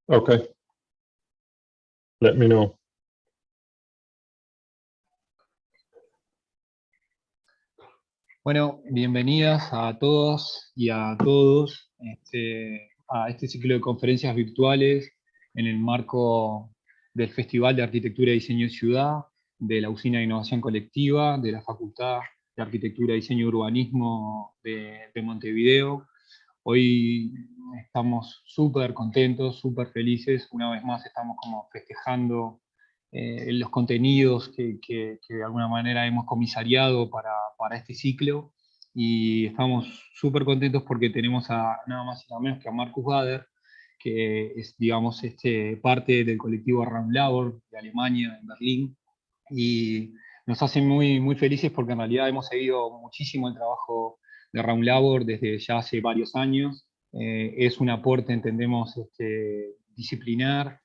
Okay. Let me know. Bueno, bienvenidas a todos y a todos a este ciclo de conferencias virtuales en el marco del Festival de Arquitectura, Diseño y Ciudad, de la Usina de Innovación Colectiva, de la Facultad de Arquitectura, Diseño y Urbanismo de Montevideo. Hoy estamos súper contentos, súper felices. Una vez más estamos como festejando los contenidos que de alguna manera hemos comisariado para este ciclo, y estamos súper contentos porque tenemos a nada más y nada menos que a Marcus Gader, que es, digamos, parte del colectivo Raumlabor de Alemania, en Berlín, y nos hace muy, muy felices porque en realidad hemos seguido muchísimo el trabajo de Raumlabor desde ya hace varios años. Es un aporte, entendemos, disciplinar,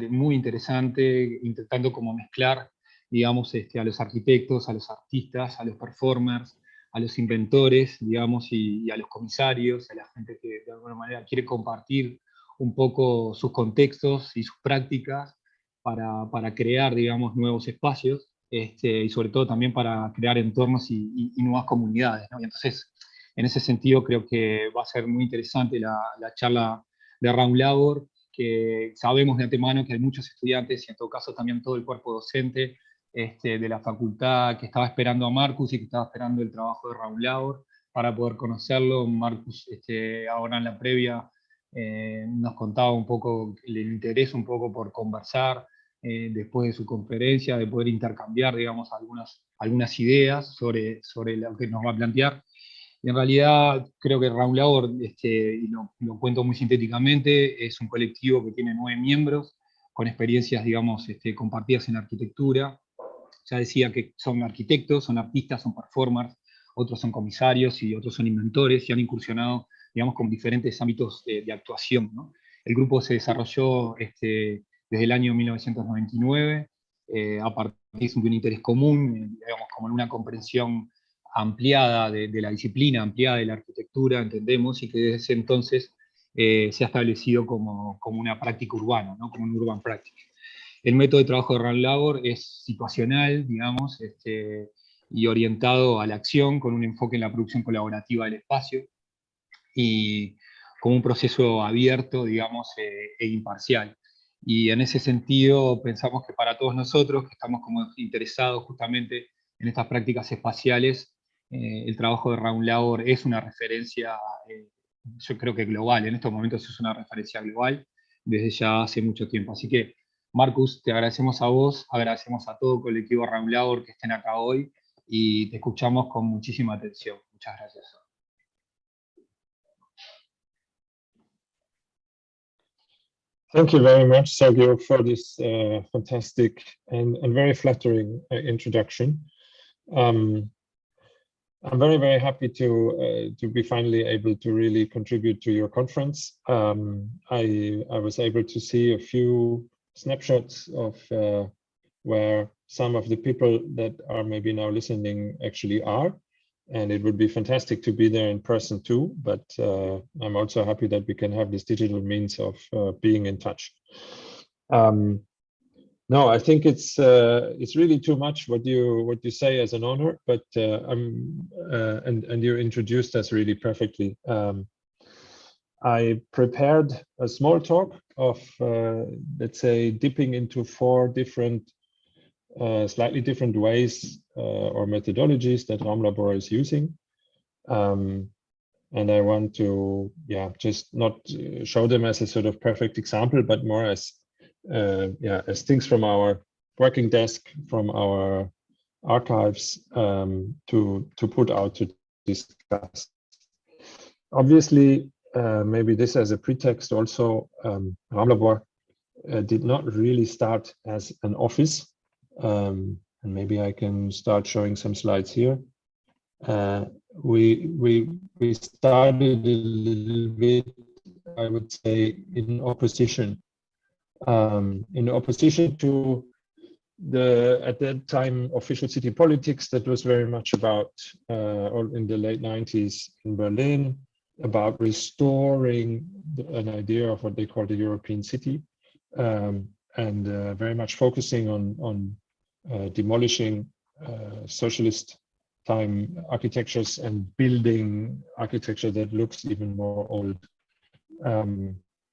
muy interesante, intentando como mezclar, digamos, a los arquitectos, a los artistas, a los performers, a los inventores, digamos, y a los comisarios, a la gente que de alguna manera quiere compartir un poco sus contextos y sus prácticas para crear, digamos, nuevos espacios, y sobre todo también para crear entornos y nuevas comunidades, ¿no? Y entonces, en ese sentido, creo que va a ser muy interesante la charla de Raumlabor, que sabemos de antemano que hay muchos estudiantes, y en todo caso también todo el cuerpo docente de la facultad, que estaba esperando a Marcus y que estaba esperando el trabajo de Raumlabor para poder conocerlo. Marcus, ahora en la previa, nos contaba un poco el interés un poco por conversar después de su conferencia, de poder intercambiar, digamos, algunas ideas sobre lo que nos va a plantear. Y en realidad creo que Raumlabor, y lo cuento muy sintéticamente, es un colectivo que tiene 9 miembros, con experiencias, digamos, compartidas en arquitectura. Ya decía que son arquitectos, son artistas, son performers, otros son comisarios y otros son inventores, y han incursionado, digamos, con diferentes ámbitos de actuación, ¿no? El grupo se desarrolló desde el año 1999, a partir de un interés común, digamos, como en una comprensión ampliada de la disciplina, ampliada de la arquitectura, entendemos, y que desde ese entonces se ha establecido como una práctica urbana, ¿no? Como un urban practice. El método de trabajo de Raumlabor es situacional, digamos, y orientado a la acción, con un enfoque en la producción colaborativa del espacio, y como un proceso abierto, digamos, e imparcial. Y en ese sentido pensamos que para todos nosotros, que estamos como interesados justamente en estas prácticas espaciales, el trabajo de Raumlabor es una referencia, yo creo que global, en estos momentos es una referencia global, desde ya hace mucho tiempo. Así que, Marcus, te agradecemos a vos, agradecemos a todo el colectivo Raumlabor que estén acá hoy, y te escuchamos con muchísima atención. Muchas gracias. Thank you very much, Sergio, for this fantastic and very flattering introduction. I'm very, very happy to be finally able to really contribute to your conference. I was able to see a few snapshots of where some of the people that are maybe now listening actually are. And it would be fantastic to be there in person too, but I'm also happy that we can have this digital means of being in touch. No, I think it's really too much what you say as an honor, but and you introduced us really perfectly. I prepared a small talk of let's say dipping into 4 different slightly different ways or methodologies that Raumlabor is using. And I want to, just not show them as a sort of perfect example, but more as, as things from our working desk, from our archives to put out to discuss. Obviously, maybe this as a pretext also, Raumlabor did not really start as an office. And maybe I can start showing some slides here. We started a little bit, I would say, in opposition to the, at that time, official city politics that was very much about, in the late 90s in Berlin, about restoring an idea of what they call the European city, and very much focusing on demolishing socialist time architectures and building architecture that looks even more old.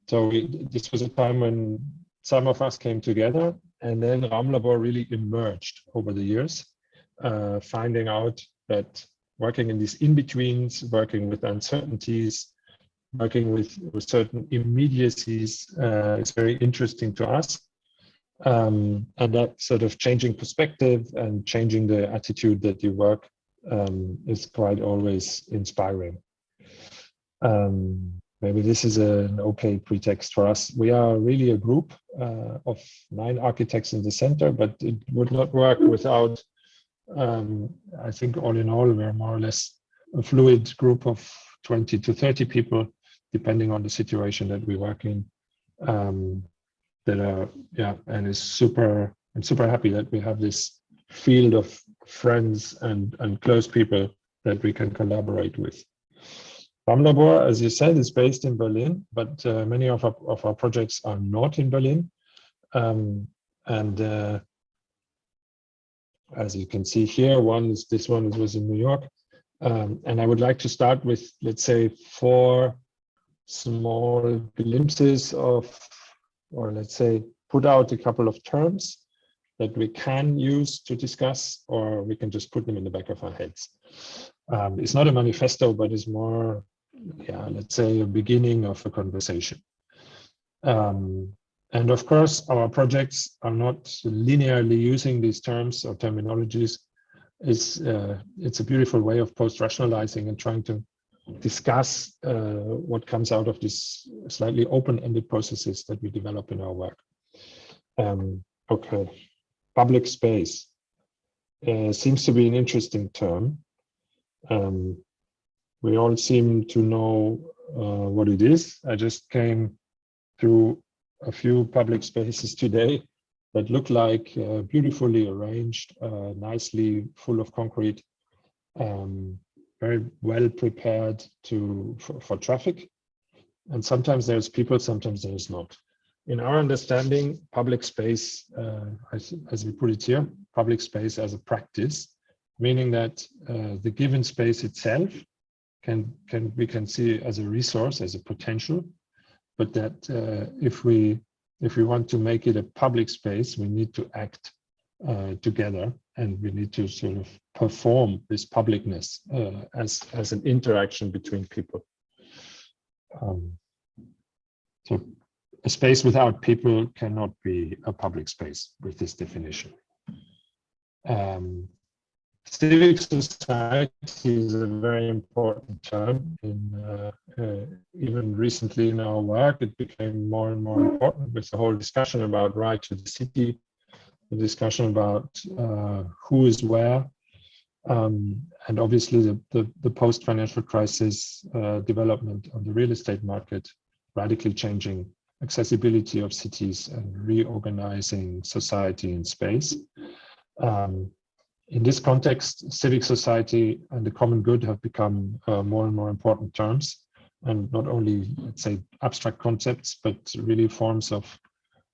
So this was a time when some of us came together, and then Raumlabor really emerged over the years, finding out that working in these in-betweens, working with uncertainties, working with certain immediacies is very interesting to us. And that sort of changing perspective and changing the attitude that you work is quite always inspiring. Maybe this is an okay pretext for us. We are really a group of 9 architects in the center, but it would not work without, I think all in all, we're more or less a fluid group of 20 to 30 people, depending on the situation that we work in. That are, and I'm super happy that we have this field of friends and close people that we can collaborate with. Raumlabor, as you said, is based in Berlin, but many of our projects are not in Berlin. As you can see here, this one was in New York. And I would like to start with, let's say, 4 small glimpses of, or let's say, put out a couple of terms that we can use to discuss, or we can just put them in the back of our heads. It's not a manifesto, but it's more, let's say, a beginning of a conversation. And of course, our projects are not linearly using these terms or terminologies. It's a beautiful way of post-rationalizing and trying to discuss what comes out of these slightly open-ended processes that we develop in our work. Okay, public space seems to be an interesting term. We all seem to know what it is. I just came through a few public spaces today that look like beautifully arranged, nicely full of concrete, very well prepared for traffic. And sometimes there's people, sometimes there's not. In our understanding, public space, as we put it here, public space as a practice, meaning that the given space itself we can see as a resource, as a potential, but that if we want to make it a public space, we need to act together, and we need to sort of perform this publicness as an interaction between people. So a space without people cannot be a public space with this definition. Civic society is a very important term. Even recently in our work, it became more and more important with the whole discussion about right to the city, the discussion about who is where, and obviously the post-financial crisis development on the real estate market, radically changing accessibility of cities and reorganizing society in space. In this context, civic society and the common good have become more and more important terms, and not only, let's say, abstract concepts, but really forms of,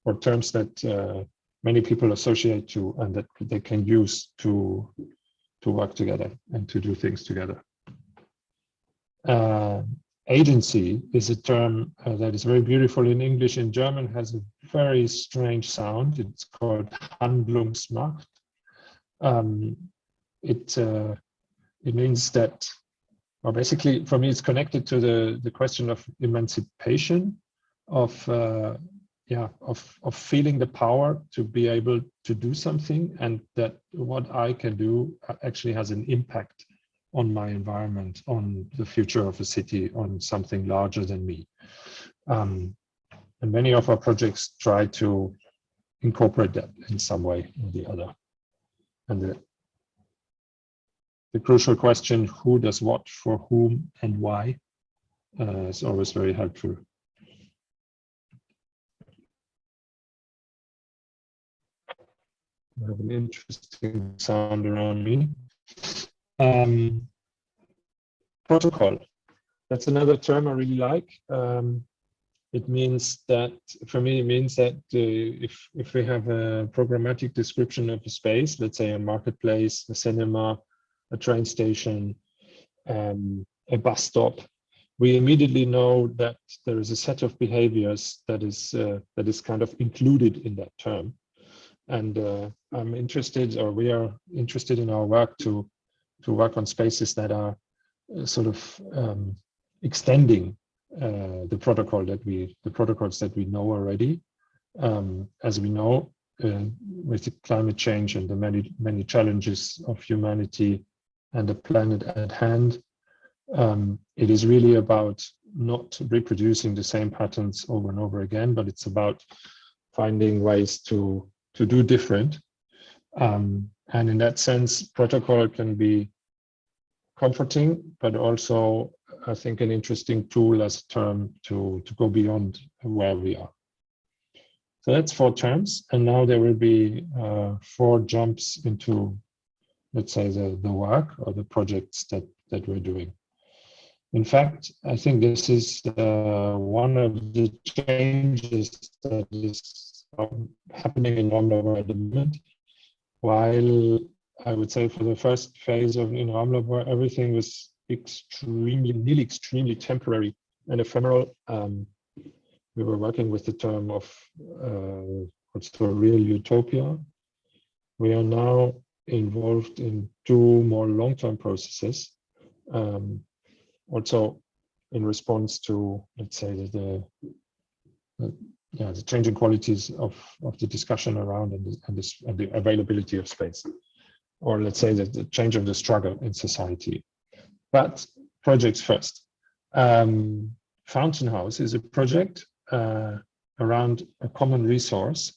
or terms that many people associate to and that they can use to work together and to do things together. Agency is a term that is very beautiful in English. In German, has a very strange sound. It's called Handlungsmacht. It means that, well, basically for me, it's connected to the question of emancipation, of feeling the power to be able to do something, and that what I can do actually has an impact on my environment, on the future of a city, on something larger than me. And many of our projects try to incorporate that in some way or the other. And the crucial question, who does what, for whom, and why, is always very helpful. I have an interesting sound around me. Protocol. That's another term I really like. It means that, for me, it means that if we have a programmatic description of a space, let's say a marketplace, a cinema, a train station, a bus stop, we immediately know that there is a set of behaviors that is kind of included in that term. And I'm interested, or we are interested in our work to work on spaces that are sort of extending the protocols that we know already. As we know, with the climate change and the many challenges of humanity and the planet at hand, it is really about not reproducing the same patterns over and over again, but it's about finding ways to do different. And in that sense, protocol can be comforting, but also, I think, an interesting tool as a term to go beyond where we are. So that's 4 terms, and now there will be 4 jumps into, let's say, the work or the projects that we're doing. In fact, I think this is one of the changes that is happening in Raumlabor at the moment. While I would say for the first phase in Raumlabor, everything was nearly extremely temporary and ephemeral. We were working with the term of what's the real utopia. We are now involved in 2 more long-term processes. Also in response to, let's say, the changing qualities of the discussion around and the availability of space, or let's say that the change of the struggle in society. But projects first. Fountain House is a project around a common resource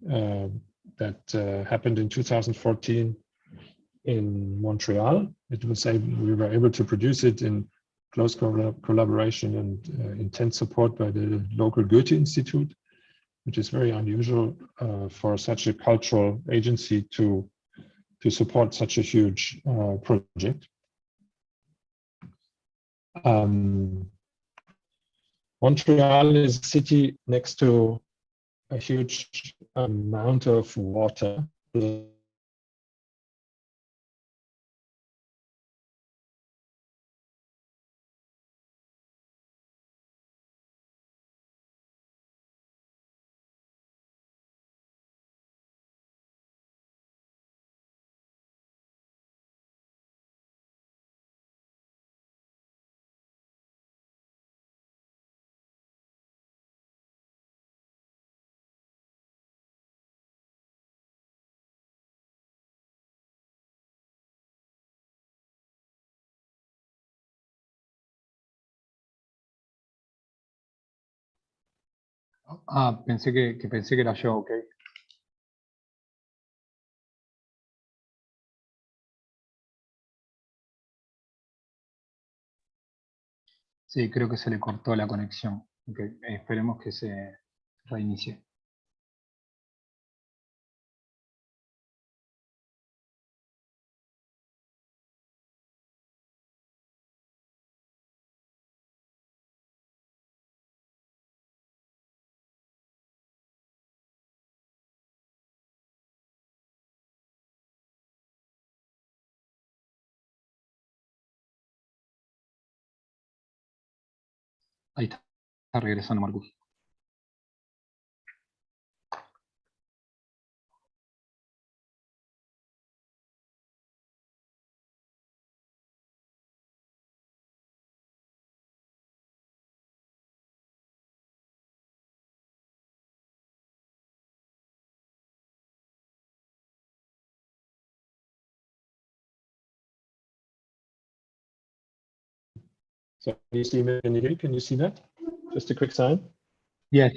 that happened in 2014 in Montreal. We were able to produce it in close collaboration and intense support by the local Goethe Institute, which is very unusual for such a cultural agency to support such a huge project. Montreal is a city next to a huge amount of water. Pensé que era yo, ok. Sí, creo que se le cortó la conexión. Okay. Esperemos que se reinicie. Ahí está regresando Marcus. So can you see me in here? Can you see that? Just a quick sign. Yes.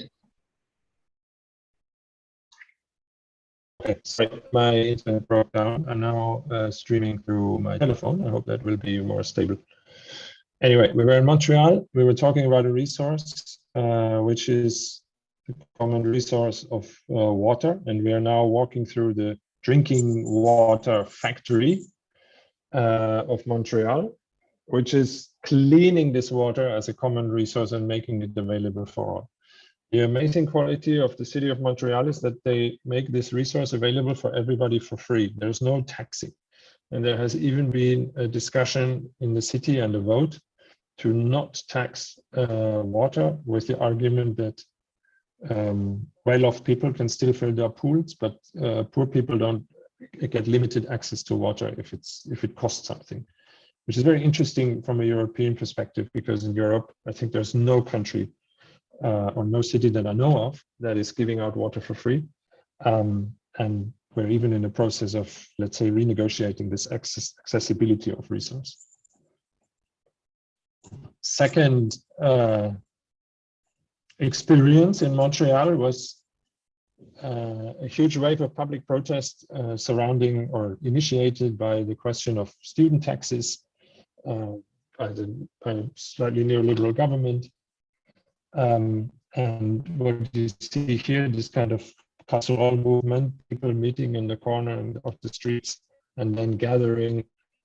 Okay, sorry, my internet broke down. I'm now streaming through my telephone. I hope that will be more stable. Anyway, we were in Montreal. We were talking about a resource, which is the common resource of water. And we are now walking through the drinking water factory of Montreal, which is cleaning this water as a common resource and making it available for all. The amazing quality of the city of Montreal is that they make this resource available for everybody for free. There's no taxing. And there has even been a discussion in the city and a vote to not tax water, with the argument that well-off people can still fill their pools, but poor people don't get limited access to water if it costs something, which is very interesting from a European perspective, because in Europe, I think there's no country or no city that I know of that is giving out water for free. And we're even in the process of, let's say, renegotiating this accessibility of resource. Second experience in Montreal was a huge wave of public protest surrounding or initiated by the question of student taxes by a slightly neoliberal government. And what you see here, this kind of casserole movement, people meeting in the corner of the streets and then gathering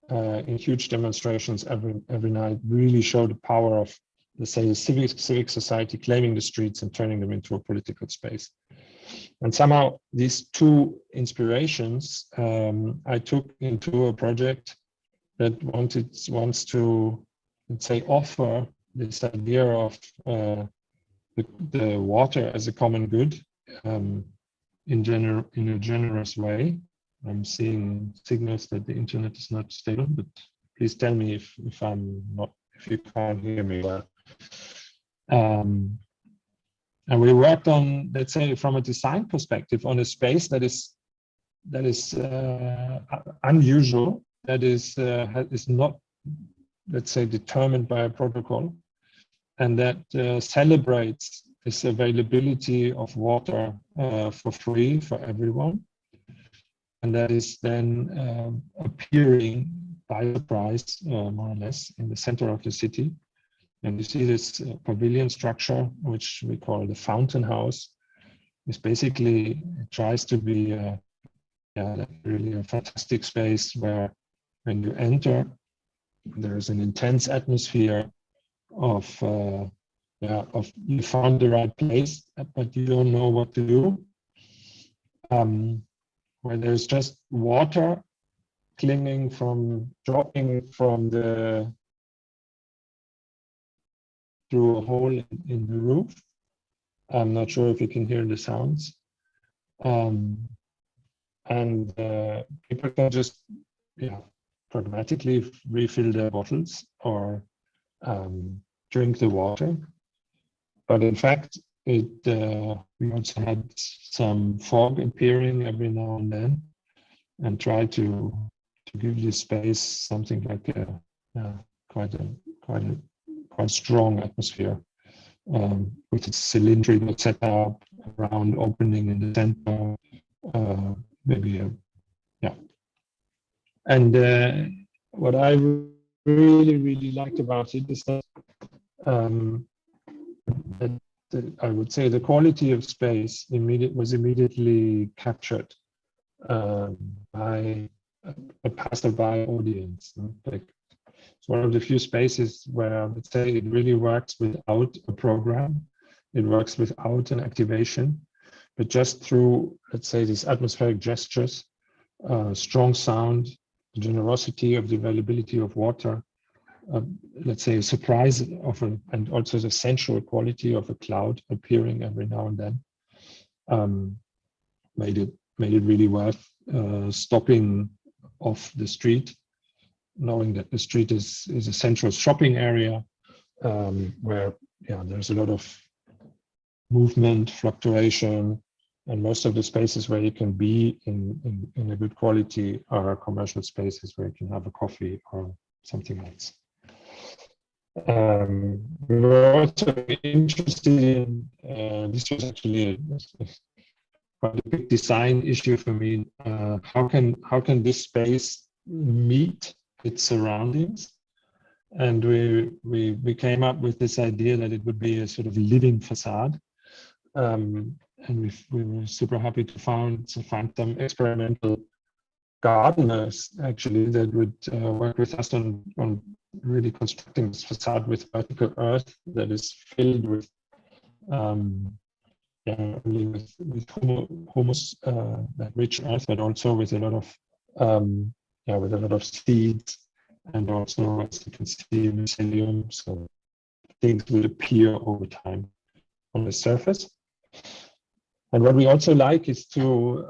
in huge demonstrations every night, really show the power of, let's say, the civic society claiming the streets and turning them into a political space. And somehow these two inspirations I took into a project that wants to, let's say, offer this idea of the water as a common good in a generous way. I'm seeing signals that the internet is not stable, but please tell me if you can't hear me well. And we worked on, let's say, from a design perspective, on a space that is unusual, that is not, let's say, determined by a protocol, and that celebrates this availability of water for free for everyone. And that is then appearing by surprise, more or less, in the center of the city. And you see this pavilion structure, which we call the Fountain House. It's basically, it tries to be really a fantastic space where when you enter, there is an intense atmosphere of you found the right place, but you don't know what to do. Where there's just water dropping from through a hole in the roof. I'm not sure if you can hear the sounds. And people can just pragmatically refill their bottles or drink the water. But in fact, we also had some fog appearing every now and then, and try to give this space something like quite strong atmosphere, with its cylindrical setup, round opening in the center, And what I really liked about it is that I would say the quality of space was immediately captured by a passerby audience. It's one of the few spaces where I would say it really works without a program. It works without an activation, but just through, let's say, these atmospheric gestures, strong sound, the generosity of the availability of water, let's say a surprise and also the sensual quality of a cloud appearing every now and then, made it really worth stopping off the street, knowing that the street is a central shopping area where there's a lot of movement, fluctuation, and most of the spaces where you can be in a good quality are commercial spaces where you can have a coffee or something else. We were also interested in, this was actually quite a big design issue for me, how can this space meet its surroundings? And we came up with this idea that it would be a sort of living facade. And we were super happy to find some experimental gardeners actually that would work with us on really constructing this facade with vertical earth that is filled with only with humus, that rich earth, but also with a lot of seeds, and also, as you can see, mycelium. So things will appear over time on the surface. And what we also like is to,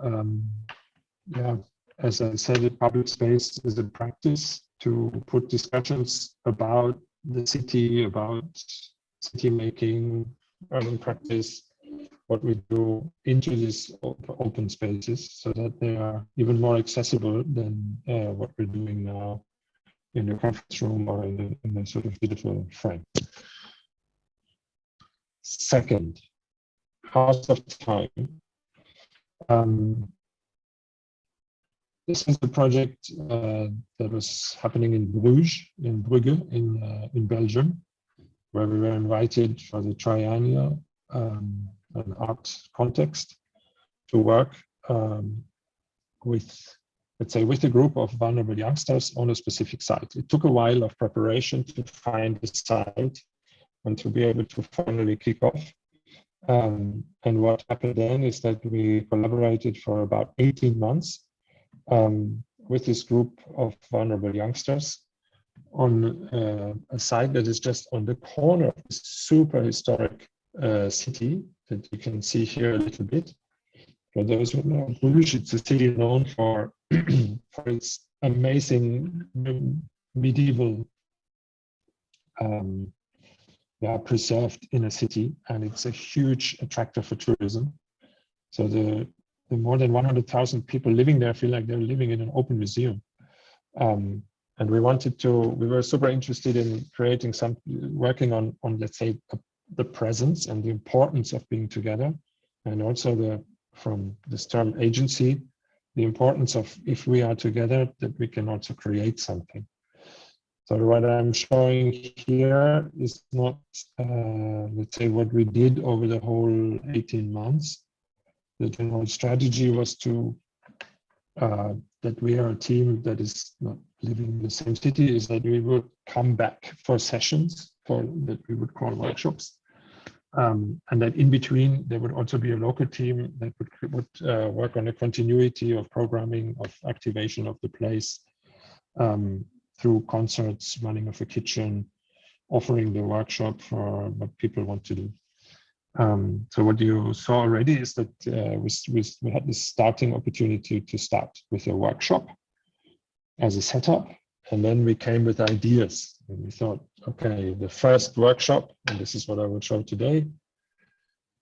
as I said, the public space is a practice to put discussions about the city, about city making, urban practice, what we do into these open spaces, so that they are even more accessible than what we're doing now in the conference room or in the sort of beautiful frame. Second, House of Time. This is the project that was happening in Bruges, in Brugge, in Belgium, where we were invited for the triennial, an art context, to work with, let's say, with a group of vulnerable youngsters on a specific site. It took a while of preparation to find the site and to be able to finally kick off. And what happened then is that we collaborated for about 18 months with this group of vulnerable youngsters on a site that is just on the corner of this super historic city that you can see here a little bit. For those who know Bruges, it's a city known for, for its amazing medieval preserved inner city, and it's a huge attractor for tourism. So the more than 100,000 people living there feel like they're living in an open museum. And we were super interested in creating working on let's say, the presence and the importance of being together, and also from this term agency, the importance of, if we are together, that we can also create something. So what I'm showing here is not, let's say, what we did over the whole 18 months. The general strategy was that we are a team that is not living in the same city, is that we would come back for sessions that we would call workshops. And that in between, there would also be a local team that would work on a continuity of programming, of activation of the place, through concerts, running of a kitchen, offering the workshop for what people want to do. So what you saw already is that we had this starting opportunity to start with a workshop as a setup, and then we came with ideas. And we thought, okay, the first workshop, and this is what I will show today,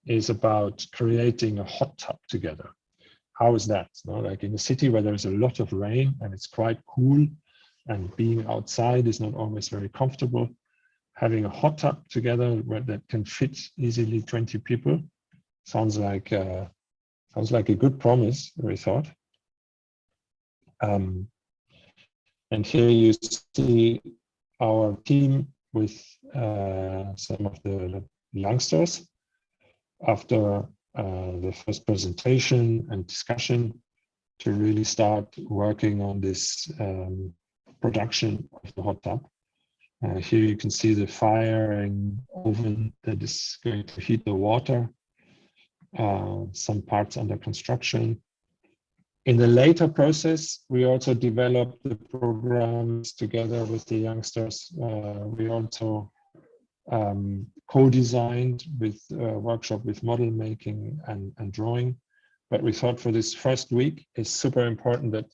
is about creating a hot tub together. How is that? Like in a city where there's a lot of rain and it's quite cool, and being outside is not always very comfortable. Having a hot tub together that can fit easily 20 people sounds like a good promise, we thought. And here you see our team with some of the youngsters. After the first presentation and discussion, to really start working on this production of the hot tub. Here you can see the firing oven that is going to heat the water, some parts under construction. In the later process, we also developed the programs together with the youngsters. We also co-designed with a workshop with model making and drawing. But we thought for this first week, it's super important that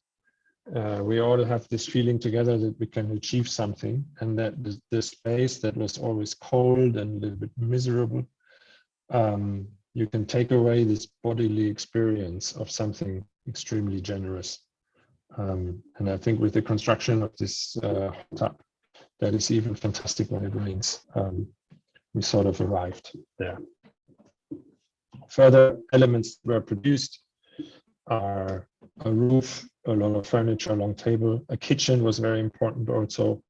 we all have this feeling together that we can achieve something, and that the space that was always cold and a little bit miserable, you can take away this bodily experience of something extremely generous. And I think with the construction of this hot tub, that is even fantastic when it rains. We sort of arrived there. Further elements were produced are a roof, a lot of furniture, a long table. A kitchen was very important also,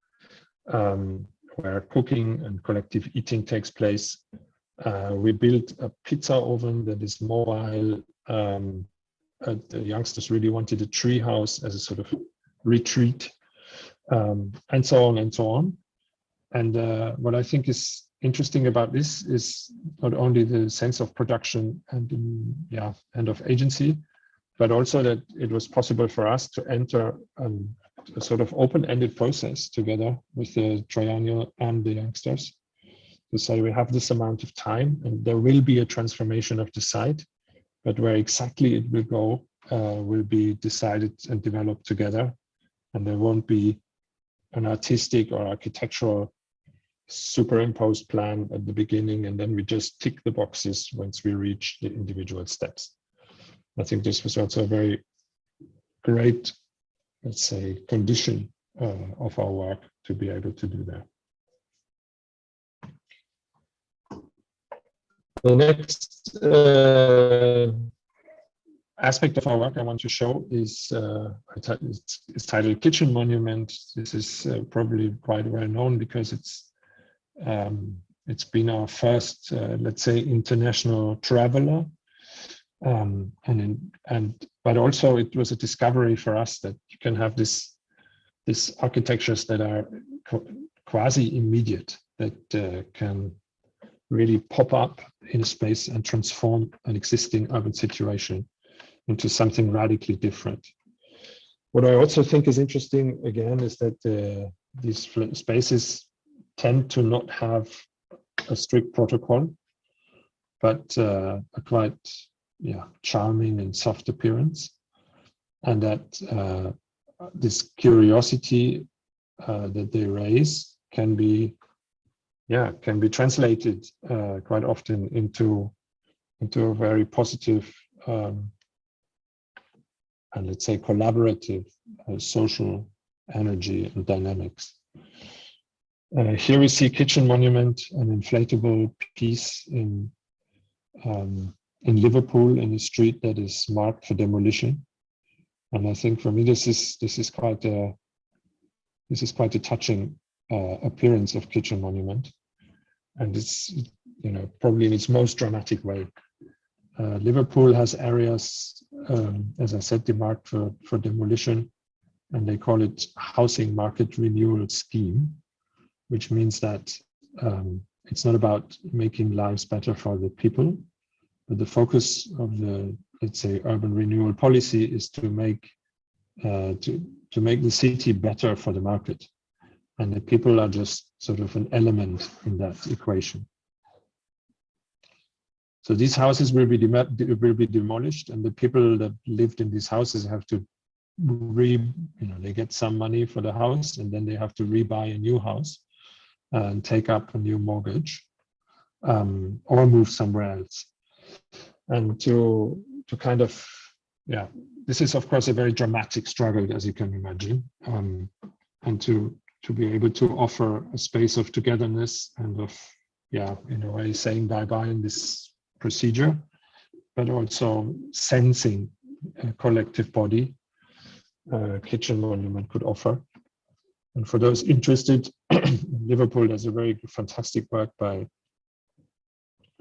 where cooking and collective eating takes place. We built a pizza oven that is mobile. The youngsters really wanted a tree house as a sort of retreat, and so on and so on. And what I think is interesting about this is not only the sense of production and of agency, but also that it was possible for us to enter a sort of open-ended process together with the triennial and the youngsters to say we have this amount of time and there will be a transformation of the site, but where exactly it will go will be decided and developed together, and there won't be an artistic or architectural superimposed plan at the beginning, and then we just tick the boxes once we reach the individual steps. I think this was also a very great, let's say, condition of our work to be able to do that. The next aspect of our work I want to show is it's titled Kitchen Monument. This is probably quite well known because it's been our first, let's say, international traveler, but also it was a discovery for us that you can have these architectures that are quasi immediate, that can really pop up in a space and transform an existing urban situation into something radically different. What I also think is interesting, again, is that these spaces tend to not have a strict protocol, but a quite charming and soft appearance, and that this curiosity that they raise can be translated quite often into a very positive and, let's say, collaborative social energy and dynamics. Here we see Kitchen Monument, an inflatable piece in Liverpool, in a street that is marked for demolition. And I think for me this is quite a touching appearance of Kitchen Monument, and it's probably in its most dramatic way. Liverpool has areas, as I said, demarked for demolition, and they call it housing market renewal scheme, which means that it's not about making lives better for the people, but the focus of the, let's say, urban renewal policy is to make the city better for the market, and the people are just sort of an element in that equation. So these houses will be demolished, and the people that lived in these houses have to they get some money for the house, and then they have to rebuy a new house and take up a new mortgage, or move somewhere else. And to kind of, this is of course a very dramatic struggle, as you can imagine, and to be able to offer a space of togetherness and of, in a way, saying bye-bye in this procedure, but also sensing a collective body, Kitchen Monument could offer. And for those interested, Liverpool does a very fantastic work by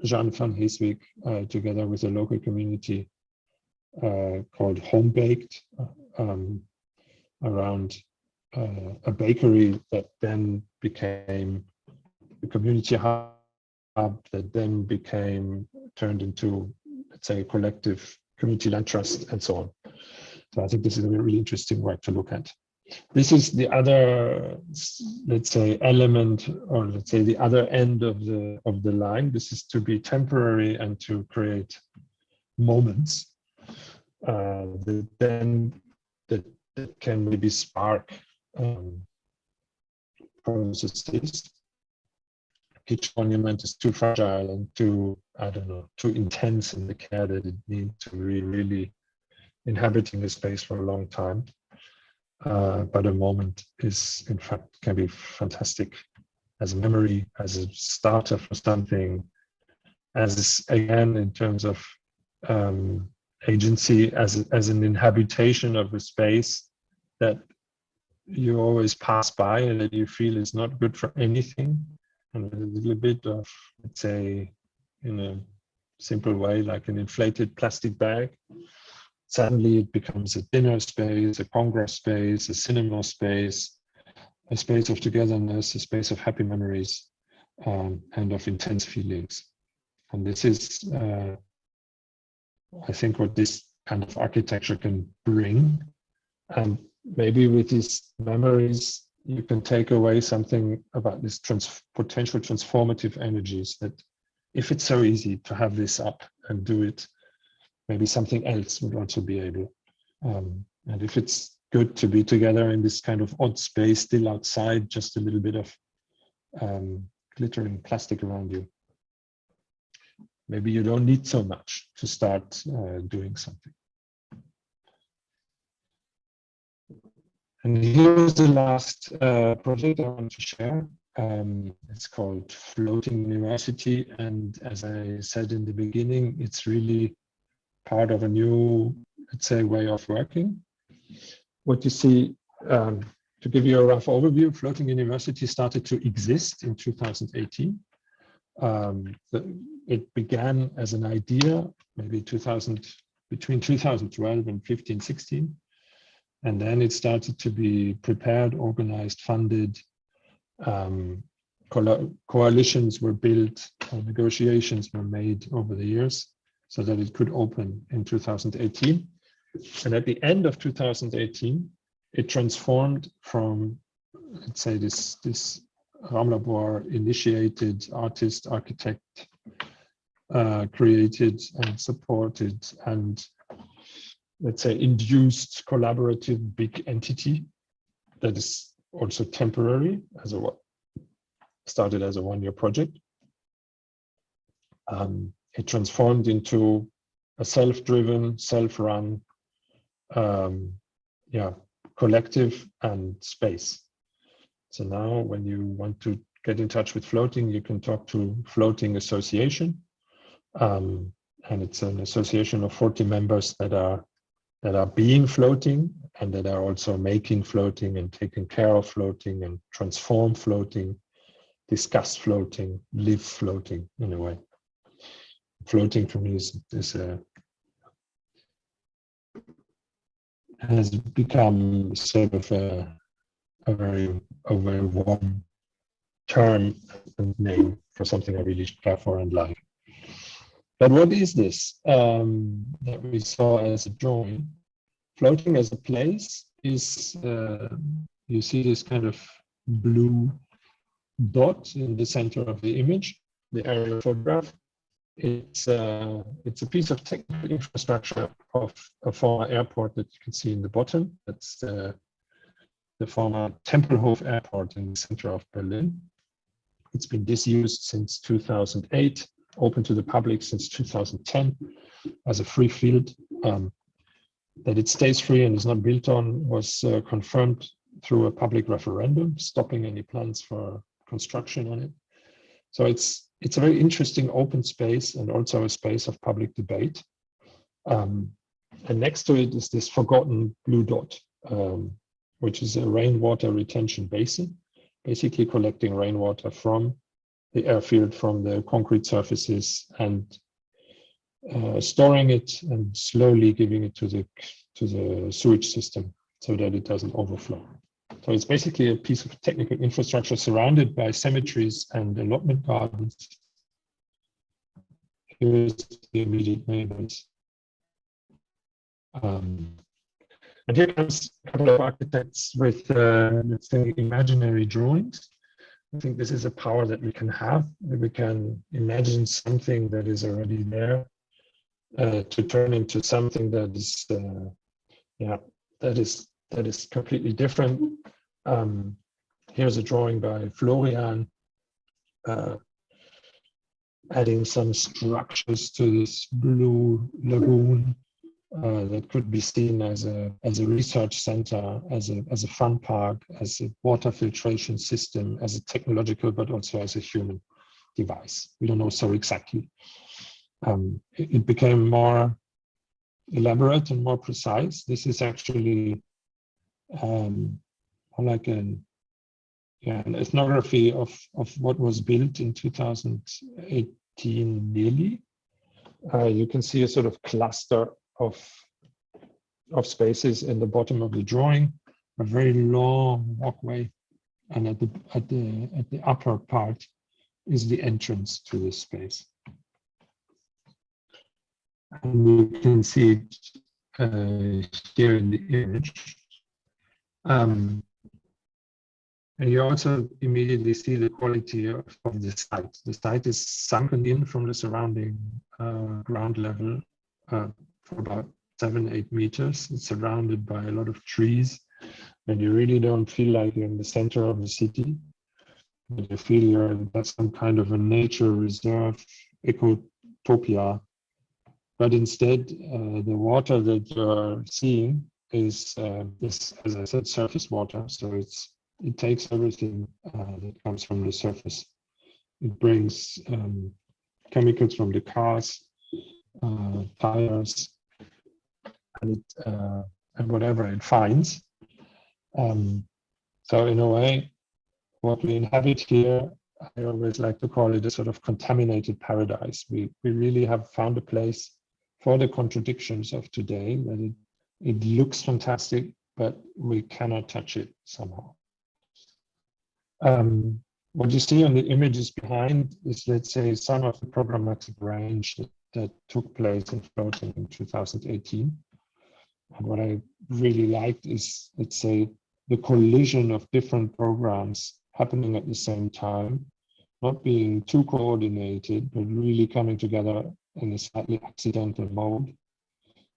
Jan van Heeswijk, together with a local community called Home Baked, around a bakery that then became a community hub, that then turned into, let's say, a collective community land trust, and so on. So I think this is a really interesting work to look at. This is the other, let's say, element, or let's say the other end of the line. This is to be temporary and to create moments that can maybe spark processes. Kitchen Monument is too fragile and too, too intense in the care that it needs to be really inhabiting the space for a long time. But a moment is, in fact, can be fantastic as a memory, as a starter for something, as, again, in terms of agency, as an inhabitation of a space that you always pass by and that you feel is not good for anything. And a little bit of, let's say, in a simple way, like an inflated plastic bag, suddenly it becomes a dinner space, a congress space, a cinema space, a space of togetherness, a space of happy memories, and of intense feelings. And this is, I think, what this kind of architecture can bring. And maybe with these memories, you can take away something about this potential transformative energies, that if it's so easy to have this up and do it, maybe something else would also be able. And if it's good to be together in this kind of odd space, still outside, just a little bit of glittering plastic around you, maybe you don't need so much to start doing something. And here's the last project I want to share. It's called Floating University. And as I said in the beginning, it's really part of a new, let's say, way of working. What you see, to give you a rough overview, Floating University started to exist in 2018. It began as an idea, maybe between 2012 and 15, 16. And then it started to be prepared, organized, funded. Coalitions were built, negotiations were made over the years so that it could open in 2018. And at the end of 2018, it transformed from, let's say, this Raumlabor initiated artist, architect, created and supported and, let's say, induced collaborative big entity that is also temporary, started as a one-year project. It transformed into a self-driven, self-run, collective and space. So now when you want to get in touch with Floating, you can talk to Floating Association. And it's an association of 40 members that are being floating and that are also making floating and taking care of floating and transform floating, discuss floating, live floating in a way. Floating for me has become sort of a very warm term and name for something I really care for and like. But what is this that we saw as a drawing? Floating as a place is, you see this kind of blue dot in the center of the image, the aerial photograph. It's a piece of technical infrastructure of a former airport that you can see in the bottom. That's the former Tempelhof Airport in the center of Berlin. It's been disused since 2008, open to the public since 2010 as a free field. That it stays free and is not built on was confirmed through a public referendum, stopping any plans for construction on it. So it's a very interesting open space and also a space of public debate. And next to it is this forgotten blue dot, which is a rainwater retention basin, basically collecting rainwater from the airfield, from the concrete surfaces, and storing it and slowly giving it to the sewage system so that it doesn't overflow. So it's basically a piece of technical infrastructure surrounded by cemeteries and allotment gardens. Here's the immediate neighbors. And here comes a couple of architects with, let's say, imaginary drawings. I think this is a power that we can have. We can imagine something that is already there to turn into something that is, that is completely different. Here's a drawing by Florian, adding some structures to this blue lagoon that could be seen as a research center, as a fun park, as a water filtration system, as a technological, but also as a human device. We don't know so exactly. It became more elaborate and more precise. This is actually like an ethnography of what was built in 2018 nearly. You can see a sort of cluster of spaces in the bottom of the drawing, a very long walkway and at the upper part is the entrance to this space. And you can see it here in the image. And you also immediately see the quality of the site. The site is sunken in from the surrounding ground level for about 7-8 meters. It's surrounded by a lot of trees, and you really don't feel like you're in the center of the city. But you feel you're in some kind of a nature reserve, ecotopia. But instead, the water that you're seeing is, as I said, surface water. So it takes everything that comes from the surface. It brings chemicals from the cars, tires, and whatever it finds. So in a way, what we inhabit here, I always like to call it a sort of contaminated paradise. We really have found a place for the contradictions of today, that it looks fantastic, but we cannot touch it somehow. What you see on the images behind is, let's say, some of the programmatic range that took place in floating in 2018. And what I really liked is, let's say, the collision of different programs happening at the same time, not being too coordinated, but really coming together in a slightly accidental mode.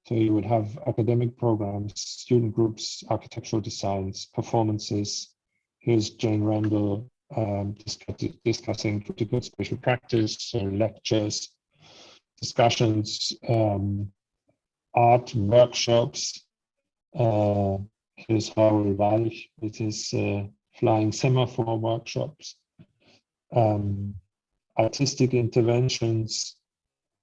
So you would have academic programs, student groups, architectural designs, performances. Here's Jane Randall discussing critical spatial practice, so lectures, discussions, art workshops. Here's Raoul Walch with his flying semaphore workshops. Artistic interventions.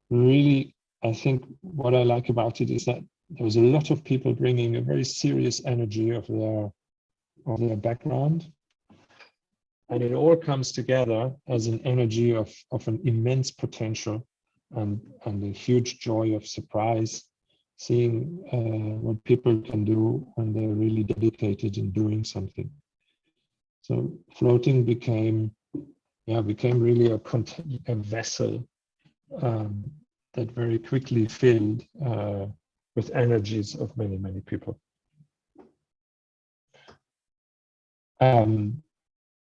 Really, I think what I like about it is that there was a lot of people bringing a very serious energy of their background. And it all comes together as an energy of an immense potential and a huge joy of surprise, seeing what people can do when they're really dedicated in doing something. So floating became really a vessel that very quickly filled with energies of many, many people.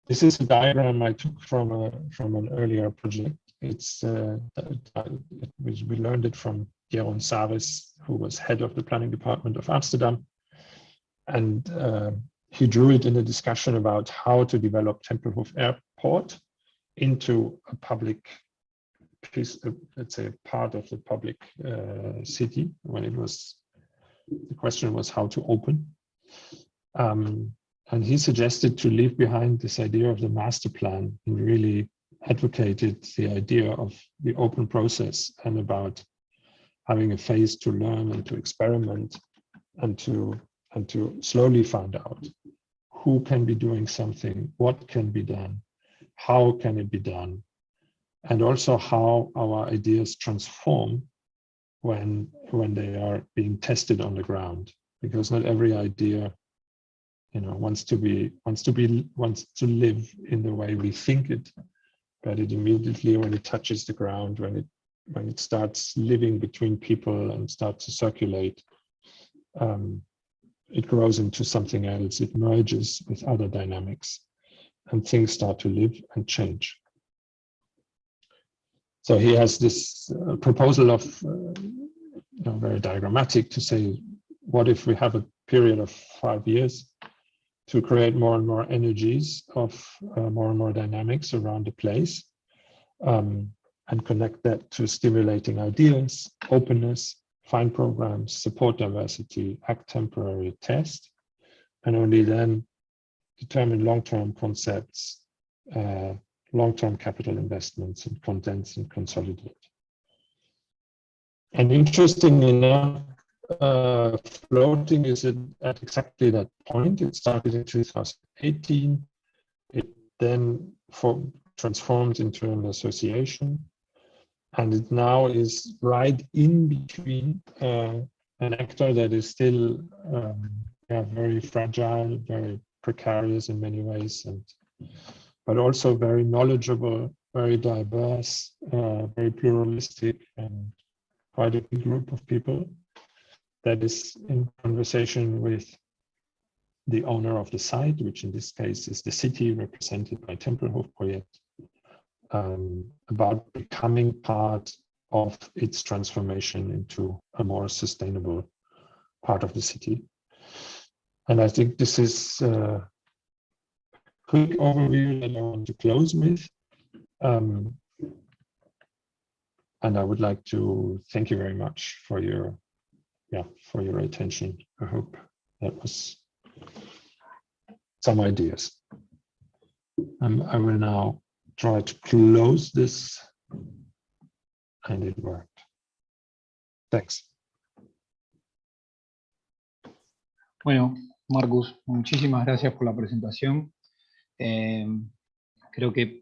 This is a diagram I took from an earlier project. It's we learned it from Jeroen Saris, who was head of the planning department of Amsterdam, and he drew it in a discussion about how to develop Tempelhof Airport into a public piece, let's say, a part of the public city. When the question was how to open. And he suggested to leave behind this idea of the master plan and really advocated the idea of the open process and about having a phase to learn and to experiment and to slowly find out who can be doing something, what can be done, how can it be done, and also how our ideas transform when they are being tested on the ground, because not every idea wants to live in the way we think it, but it immediately, when it touches the ground, when it starts living between people and starts to circulate, it grows into something else. It merges with other dynamics, and things start to live and change. So he has this proposal of, very diagrammatic, to say, what if we have a period of 5 years to create more and more energies of more and more dynamics around the place, and connect that to stimulating ideas, openness, find programs, support diversity, act temporary, test, and only then determine long-term concepts, long-term capital investments, and condense and consolidate. And interesting enough, floating is at exactly that point. It started in 2018. It then transformed into an association, and it now is right in between an actor that is still very fragile, very precarious in many ways, but also very knowledgeable, very diverse, very pluralistic, and quite a big group of people that is in conversation with the owner of the site, which in this case is the city represented by Tempelhof Project, about becoming part of its transformation into a more sustainable part of the city. And I think this is a quick overview that I want to close with. And I would like to thank you very much for your attention. I hope that was some ideas. I will now try to close this, and it worked. Thanks. Bueno, Marcus, muchísimas gracias por la presentación. Creo que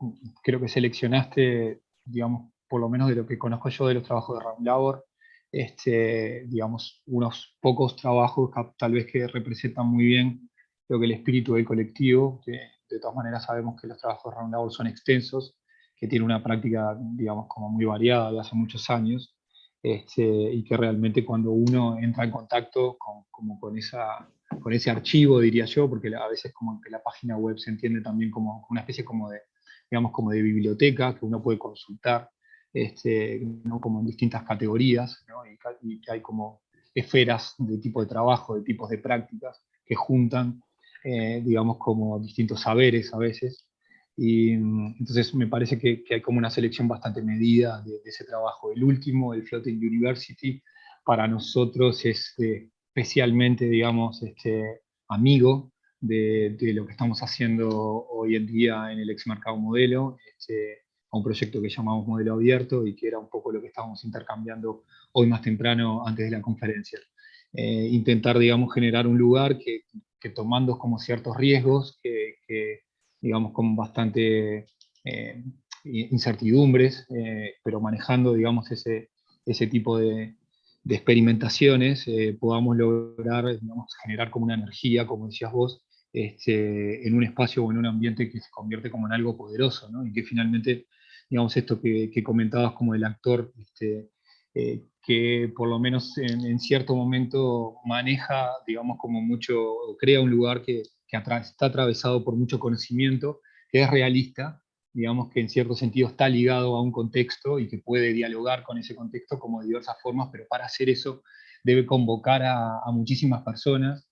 seleccionaste, digamos, por lo menos de lo que conozco yo de los trabajos de Raumlabor, digamos, unos pocos trabajos tal vez que representan muy bien lo que el espíritu del colectivo, que de todas maneras sabemos que los trabajos de Raumlabor son extensos, que tienen una práctica, digamos, como muy variada de hace muchos años, y que realmente cuando uno entra en contacto con ese archivo, diría yo, porque a veces como que la página web se entiende también como una especie como de, digamos, como de biblioteca que uno puede consultar, ¿no? Como en distintas categorías, ¿no? Y que hay como esferas de tipo de trabajo, de tipos de prácticas que juntan, digamos, como distintos saberes a veces. Y entonces me parece que hay como una selección bastante medida de ese trabajo. El último, el Floating University, para nosotros es especialmente, digamos, amigo de lo que estamos haciendo hoy en día en el ex mercado modelo, a un proyecto que llamamos Modelo Abierto y que era un poco lo que estábamos intercambiando hoy más temprano antes de la conferencia. Intentar, digamos, generar un lugar que tomando como ciertos riesgos, que digamos, con bastante incertidumbres, pero manejando, digamos, ese tipo de experimentaciones, podamos lograr, digamos, generar como una energía, como decías vos, en un espacio o en un ambiente que se convierte como en algo poderoso, ¿no? Y que finalmente, digamos, esto que comentabas como el actor, que por lo menos en cierto momento maneja, digamos, como mucho, o crea un lugar que está atravesado por mucho conocimiento, que es realista, digamos, que en cierto sentido está ligado a un contexto y que puede dialogar con ese contexto como de diversas formas, pero para hacer eso debe convocar a muchísimas personas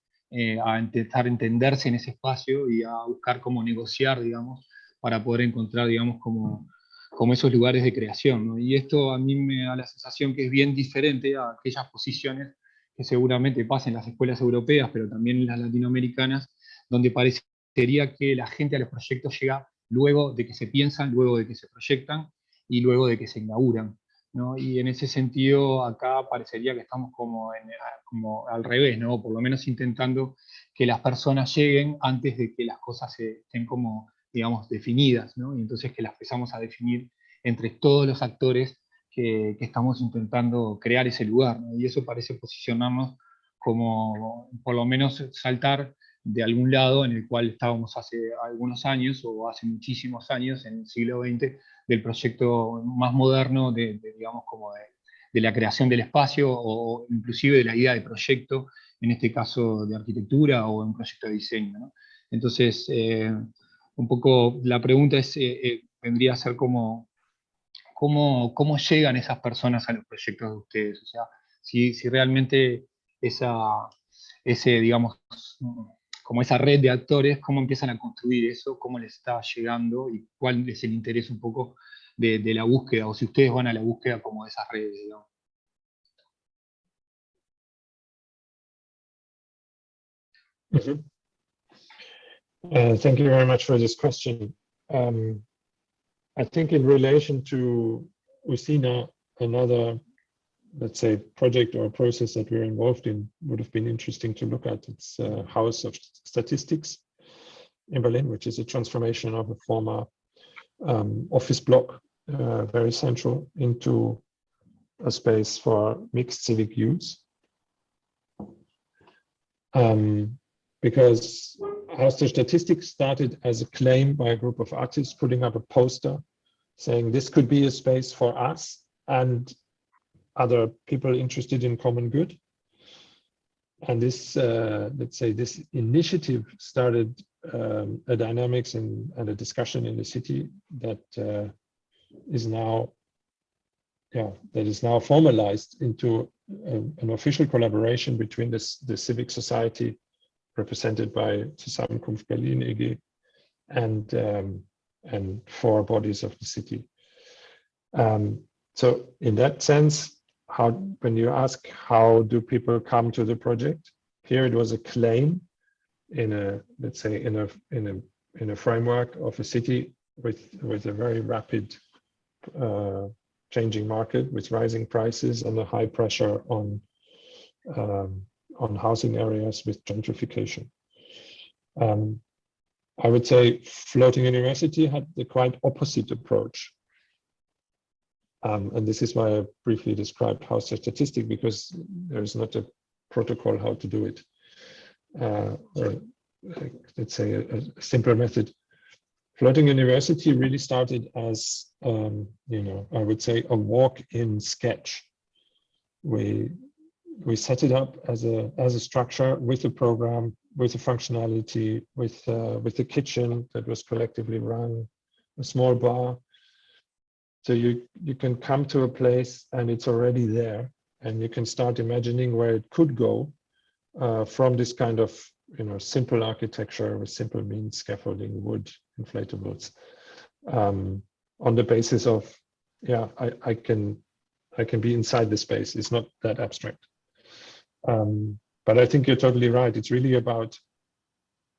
a intentar entenderse en ese espacio y a buscar cómo negociar, digamos, para poder encontrar, digamos, como esos lugares de creación, ¿no? Y esto a mí me da la sensación que es bien diferente a aquellas posiciones que seguramente pasan en las escuelas europeas, pero también en las latinoamericanas, donde parecería que la gente a los proyectos llega luego de que se piensan, luego de que se proyectan y luego de que se inauguran, ¿no? Y en ese sentido acá parecería que estamos como al revés, ¿no? Por lo menos intentando que las personas lleguen antes de que las cosas estén como, digamos, definidas, ¿no? Y entonces que las empezamos a definir entre todos los actores que estamos intentando crear ese lugar, ¿no? Y eso parece posicionarnos como, por lo menos, saltar de algún lado en el cual estábamos hace algunos años, o hace muchísimos años, en el siglo XX, del proyecto más moderno digamos, como de la creación del espacio, o inclusive de la idea de proyecto, en este caso de arquitectura o un proyecto de diseño, ¿no? Entonces, un poco la pregunta vendría a ser cómo llegan esas personas a los proyectos de ustedes, o sea, si realmente digamos, como esa red de actores, cómo empiezan a construir eso, cómo les está llegando y cuál es el interés un poco de la búsqueda, o si ustedes van a la búsqueda como de esas redes, digamos. Mm-hmm. Thank you very much for this question. I think in relation to Usina, another, let's say, project or process that we're involved in would have been interesting to look at. It's House of Statistics in Berlin, which is a transformation of a former office block, very central, into a space for mixed civic use. Because House der Statistik started as a claim by a group of artists putting up a poster saying this could be a space for us and other people interested in common good. And this, let's say, this initiative started a dynamics and a discussion in the city that is now formalized into an official collaboration between the civic society represented by Zusammenkunft Berlin EG and 4 bodies of the city. So in that sense, when you ask how do people come to the project, here it was a claim in a, let's say, in a framework of a city with a very rapid changing market, with rising prices and a high pressure on housing areas with gentrification. I would say Floating University had the quite opposite approach. And this is why I briefly described House der Statistik, because there is not a protocol how to do it. Or let's say a simpler method. Floating University really started as, I would say a walk-in sketch. We set it up as a structure with a program, with a functionality, with a kitchen that was collectively run, a small bar. So you can come to a place and it's already there, and you can start imagining where it could go from this kind of simple architecture with simple means, scaffolding, wood, inflatables, on the basis of I can be inside the space. It's not that abstract. But I think you're totally right. It's really about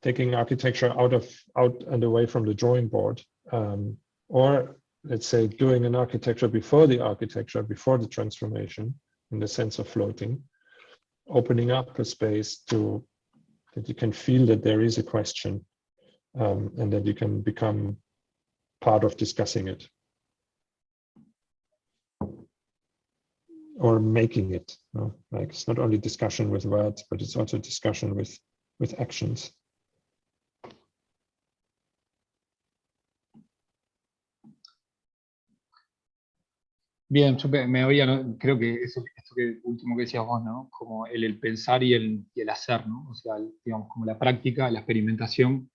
taking architecture out and away from the drawing board, or let's say doing an architecture before the transformation, in the sense of floating, opening up a space that you can feel that there is a question, and that you can become part of discussing it or making it. Like, it's not only discussion with words, but it's also discussion with actions. Bien, yo me oía, ¿no? Creo que esto que último que decías vos, ¿no? Como el pensar y el hacer, ¿no? O sea, digamos, como la práctica, la experimentación,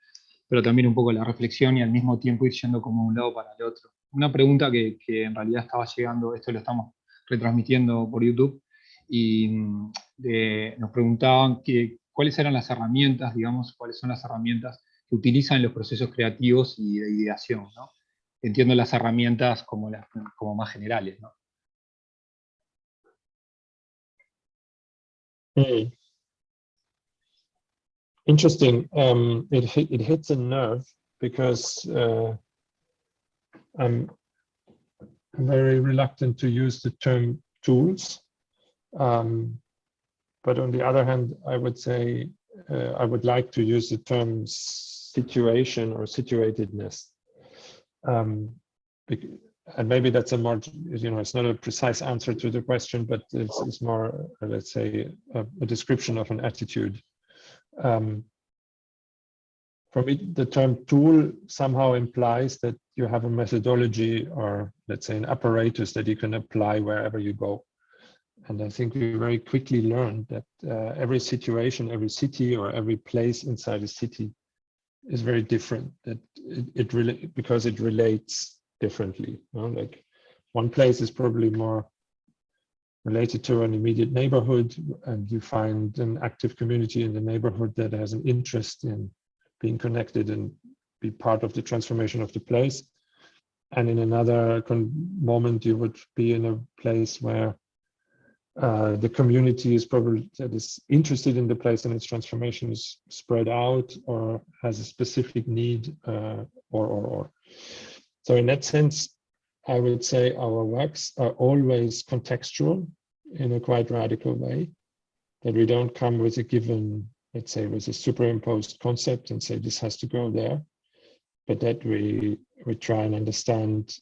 pero también un poco la reflexión y al mismo tiempo ir yendo como de un lado para el otro. Una pregunta que en realidad estaba llegando, esto lo estamos retransmitiendo por YouTube, y nos preguntaban cuáles eran las herramientas, digamos, cuáles son las herramientas que utilizan en los procesos creativos y de ideación, ¿no? Entiendo las herramientas como más generales, ¿no? Interesting. It hits a nerve because I'm very reluctant to use the term tools. But on the other hand, I would say I would like to use the term situation or situatedness. And maybe that's a more, it's not a precise answer to the question, but it's more, let's say, a description of an attitude. For me, the term tool somehow implies that you have a methodology, or let's say an apparatus that you can apply wherever you go. And I think we very quickly learned that every situation, every city, or every place inside a city is very different, that because it relates differently. Like, one place is probably more related to an immediate neighborhood, and you find an active community in the neighborhood that has an interest in being connected and be part of the transformation of the place. And in another moment, you would be in a place where the community is probably that is interested in the place and its transformation is spread out or has a specific need, or. So in that sense, I would say our works are always contextual in a quite radical way, that we don't come with a given, let's say, with a superimposed concept and say this has to go there, but that we try and understand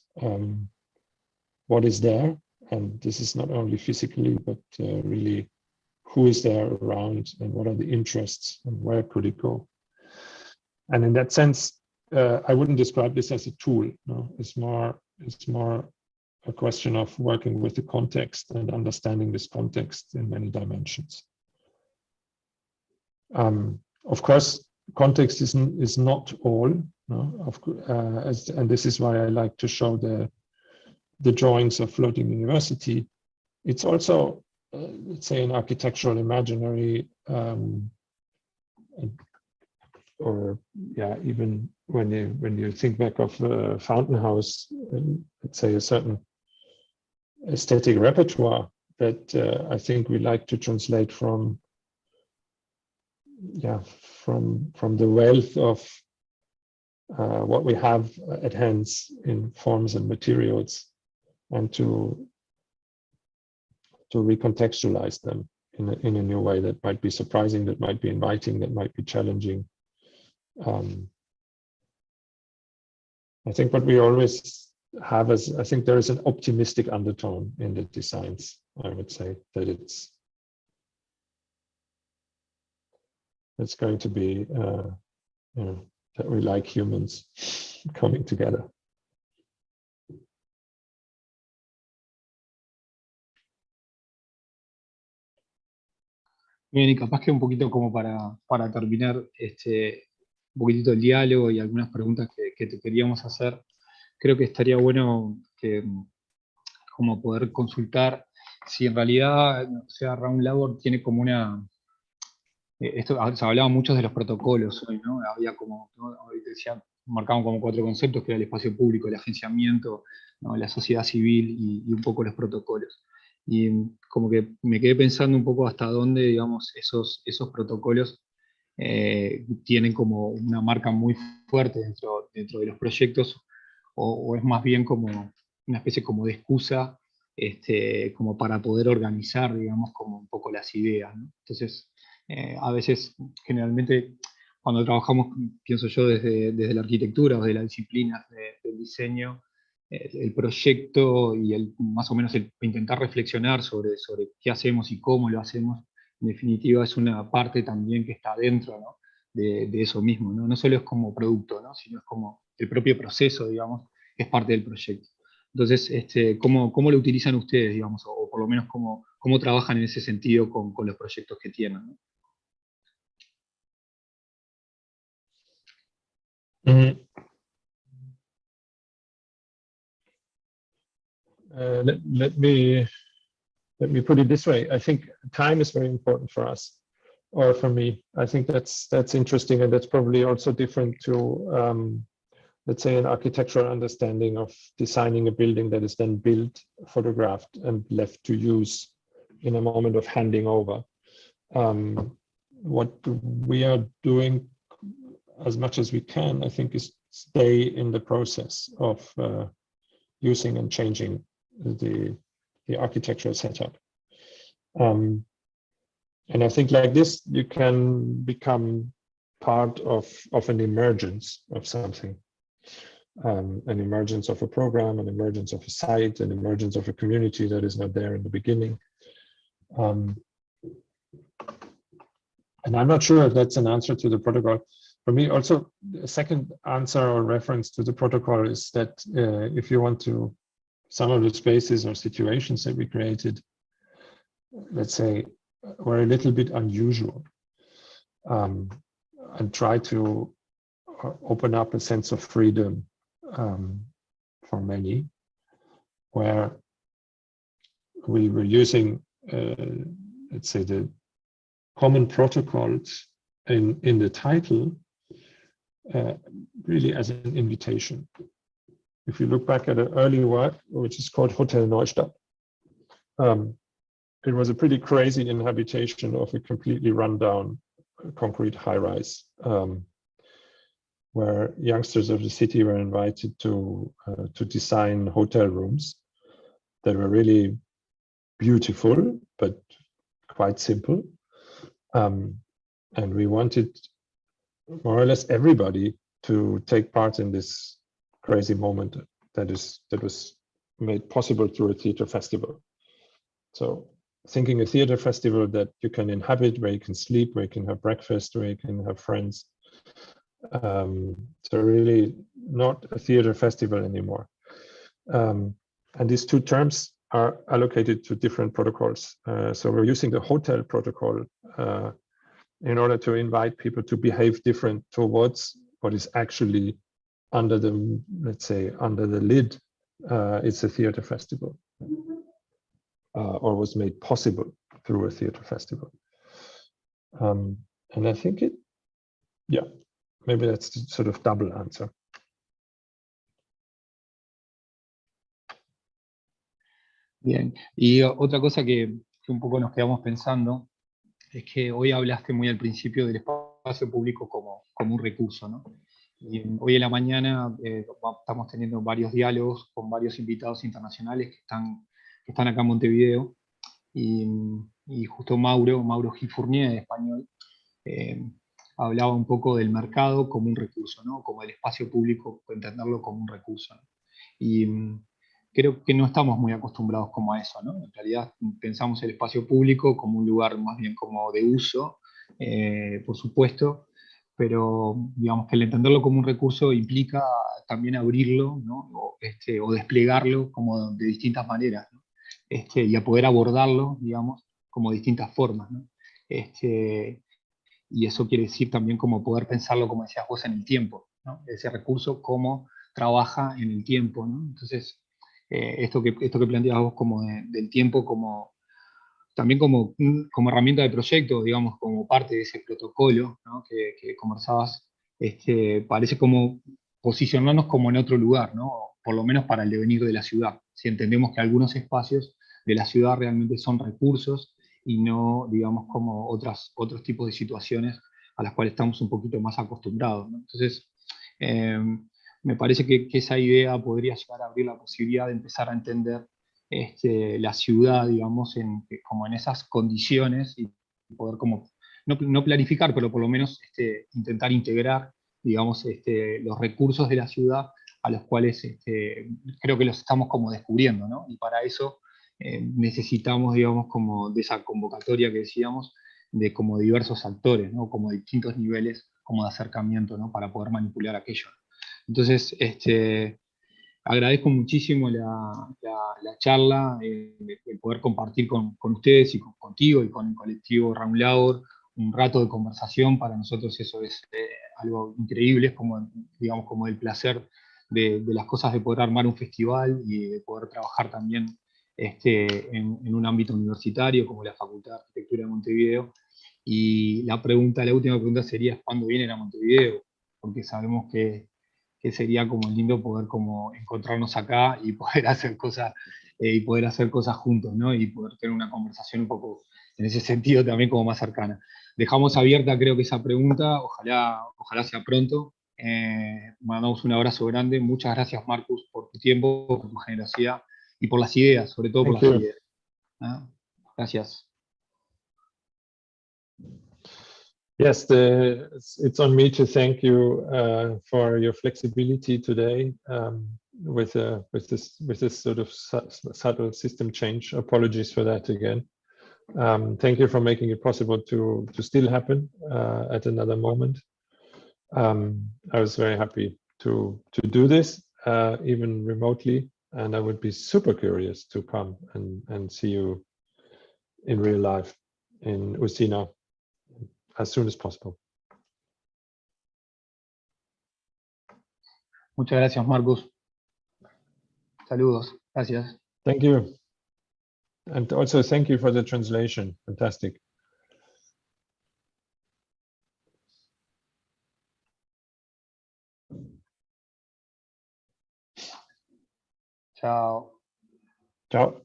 what is there. And this is not only physically, but really who is there around and what are the interests and where could it go. And in that sense, I wouldn't describe this as a tool. No, it's more a question of working with the context and understanding this context in many dimensions. Of course, context is not all. No? And this is why I like to show the drawings of Floating University. It's also, let's say, an architectural imaginary, or yeah, even when you think back of a fountain house, let's say a certain aesthetic repertoire that I think we like to translate from the wealth of what we have at hand in forms and materials, and to recontextualize them in a new way that might be surprising, that might be inviting, that might be challenging. I think what we always have is, I think there is an optimistic undertone in the designs. I would say that it's going to be, that we like humans coming together. Bien, y capaz que un poquito como para terminar un poquitito el diálogo y algunas preguntas que te queríamos hacer, creo que estaría bueno que, como poder consultar si en realidad, o sea, Raumlabor tiene como una... Esto se hablaba mucho de los protocolos hoy, ¿no? Había como, ¿no? Hoy decían, marcaban como 4 conceptos, que era el espacio público, el agenciamiento, ¿no? La sociedad civil y un poco los protocolos. Y como que me quedé pensando un poco hasta dónde, digamos, esos protocolos tienen como una marca muy fuerte dentro de los proyectos, o es más bien como una especie como de excusa, como para poder organizar, digamos, como un poco las ideas, ¿no? Entonces, a veces, generalmente, cuando trabajamos, pienso yo, desde la arquitectura o de las disciplinas del diseño, el proyecto y más o menos el intentar reflexionar sobre qué hacemos y cómo lo hacemos, en definitiva es una parte también que está dentro, ¿no? de eso mismo, ¿no? No solo es como producto, ¿no? Sino es como el propio proceso, digamos, es parte del proyecto. Entonces, ¿cómo lo utilizan ustedes, digamos, o por lo menos cómo trabajan en ese sentido con los proyectos que tienen, ¿no? Let me put it this way. I think time is very important for us, or for me. I think that's interesting, and that's probably also different to, let's say, an architectural understanding of designing a building that is then built, photographed, and left to use in a moment of handing over. What we are doing as much as we can, I think, is stay in the process of using and changing the architectural setup. And I think like this, you can become part of an emergence of something, an emergence of a program, an emergence of a site, an emergence of a community that is not there in the beginning. And I'm not sure if that's an answer to the protocol. For me, also, a second answer or reference to the protocol is that if you want to, some of the spaces or situations that we created, let's say, were a little bit unusual, and try to open up a sense of freedom for many, where we were using, let's say, the common protocols in the title really as an invitation. If you look back at an early work, which is called Hotel Neustadt, it was a pretty crazy inhabitation of a completely rundown concrete high-rise, where youngsters of the city were invited to design hotel rooms that were really beautiful, but quite simple. And we wanted more or less everybody to take part in this crazy moment that was made possible through a theater festival. So thinking a theater festival that you can inhabit, where you can sleep, where you can have breakfast, where you can have friends, So really not a theater festival anymore. And these two terms are allocated to different protocols. So we're using the hotel protocol in order to invite people to behave different towards what is actually under the, let's say, under the lid. It's a theater festival, or was made possible through a theater festival. And I think yeah, maybe that's the sort of double answer. Bien, y otra cosa que un poco nos quedamos pensando es que hoy hablaste muy al principio del espacio público como un recurso, ¿no? Y hoy en la mañana estamos teniendo varios diálogos con varios invitados internacionales que están acá en Montevideo, y justo Mauro Gifurnier, de español, hablaba un poco del mercado como un recurso, ¿no? Como el espacio público, entenderlo como un recurso, ¿no? Y creo que no estamos muy acostumbrados como a eso, ¿no? En realidad pensamos el espacio público como un lugar más bien como de uso, por supuesto, pero digamos que el entenderlo como un recurso implica también abrirlo, ¿no? O desplegarlo como de distintas maneras, ¿no? Y a poder abordarlo, digamos, como de distintas formas, ¿no? Y eso quiere decir también como poder pensarlo, como decías vos, en el tiempo, ¿no? Ese recurso, cómo trabaja en el tiempo, ¿no? Entonces, esto que planteabas vos como del tiempo también como herramienta de proyecto, digamos, como parte de ese protocolo, ¿no? que conversabas, parece como posicionarnos como en otro lugar, ¿no? Por lo menos para el devenir de la ciudad. Si entendemos que algunos espacios de la ciudad realmente son recursos y no, digamos, como otros tipos de situaciones a las cuales estamos un poquito más acostumbrados, ¿no? Entonces, me parece que esa idea podría llegar a abrir la posibilidad de empezar a entender la ciudad, digamos, como en esas condiciones, y poder como, no planificar, pero por lo menos intentar integrar, digamos, los recursos de la ciudad a los cuales creo que los estamos como descubriendo, ¿no? Y para eso necesitamos, digamos, como de esa convocatoria que decíamos, de como diversos actores, ¿no? Como distintos niveles como de acercamiento, ¿no? Para poder manipular aquello. Entonces, agradezco muchísimo la charla, el poder compartir con ustedes y contigo y con el colectivo Raumlabor un rato de conversación. Para nosotros eso es algo increíble, es como, digamos, como el placer de las cosas de poder armar un festival y de poder trabajar también en un ámbito universitario como la Facultad de Arquitectura de Montevideo. Y la última pregunta sería ¿cuándo vienen a Montevideo? Porque sabemos que sería como lindo poder como encontrarnos acá y poder hacer cosas juntos, ¿no? Y poder tener una conversación un poco en ese sentido también como más cercana. Dejamos abierta, creo que esa pregunta, ojalá sea pronto. Mandamos un abrazo grande. Muchas gracias, Marcus, por tu tiempo, por tu generosidad y por las ideas, sobre todo por las ideas. ¿Ah? Gracias. Yes, it's on me to thank you for your flexibility today with this sort of subtle system change. Apologies for that again. Thank you for making it possible to still happen at another moment. I was very happy to do this even remotely, and I would be super curious to come and see you in real life in Usina as soon as possible. Muchas gracias, Marcus. Saludos. Gracias. Thank you. And also thank you for the translation. Fantastic. Chao. Ciao.